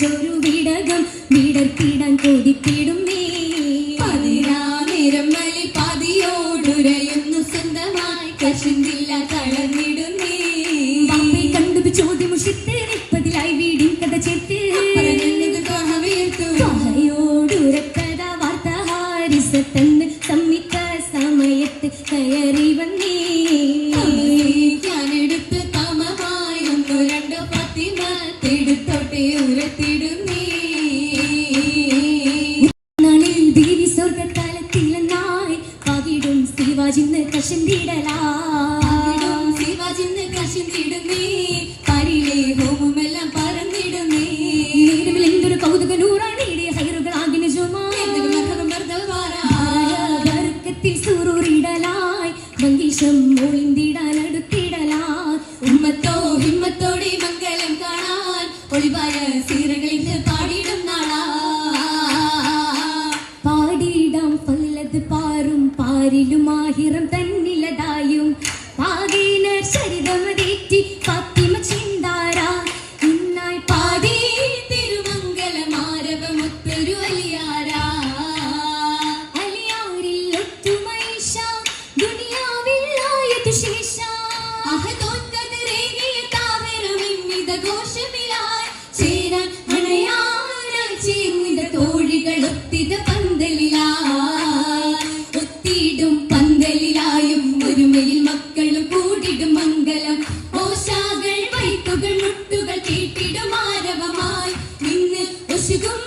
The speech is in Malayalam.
വാങ്ങിച്ചൊരു വീടകം വീടർക്കിടാൻ കൊതിപ്പിടുന്നേ. പതിനായിരം മലി പതിയോടുരയുന്നു സ്വന്തമായി കശുന്നില്ല തളർന്നിടുന്നേ. അമ്മയെ കണ്ടു ചോദ്യമുഷിത്ത് നിപ്പതിലായി വീടിൻ കഥ ചേർത്ത് ോടുരക്കഥ വാർത്ത ഹാരിസത്തന്ന് സമ്മിത്ത സമയത്ത് കയറി വന്നേ. ഞാനെടുത്ത് തമമായി ഒന്നു രണ്ടോ പത്തിമത്തെടുത്തോട്ടെ ഉരത്തിടുന്നേ. നാളിൽ ദേവി സ്വർഗകാലത്തിലെന്നായി പകിടും ശിവാജിന്ന് കശന്തിടലാ. ശിവാജിന്ന് കശന്തിടുന്നേ. പരിലെ ഹോമമെല്ലാം പറന്നിടുന്നേ. എന്തൊരു കൗതുക നൂറാണിയുടെ ഹൈറുകളാകിന് ജുമാർക്കത്തിൽ സൂറൂറിടലായി മങ്കീശം മോളിന്തിടാൻ അടുത്തിടലായി. ഉമ്മത്തോ ഹിമ്മത്തോടെ മംഗളം കാണാൻ ഒളിവായ സീറകളിൽ പാടിയിടും നാളാ. പാടിയിടാം പല്ലത് പാറും പാരിലും ആഹിറം തന്നിലതായും പാകീന ചരിതമതേറ്റി പത്തിമ ചിന്താര ഇന്നായി പാടി തിരുമംഗലമാരവമൊത്തൊരു അലിയാരാ. അലിയാരിൽ ഒത്തുമൈഷ ദുനിയാവില്ലായതു ശേഷ അഹദോൻകതിരേകിയ താഹിറുമിന്നിത ഘോഷമിലായി ചേരാൻ അണയാനായി ചേർന്നിത തോഴികൾ ഒത്തിത പന്തലിലായി. ഒത്തിയിടും പന്തലിലായും ഒരുമയിൽ മക്കളും കൂടിടും മംഗലം. ഓശാകൾ വൈത്തുകൾ മുട്ടുകൾ കേട്ടിടും ആരവമായി നിന്ന് ഒശുകും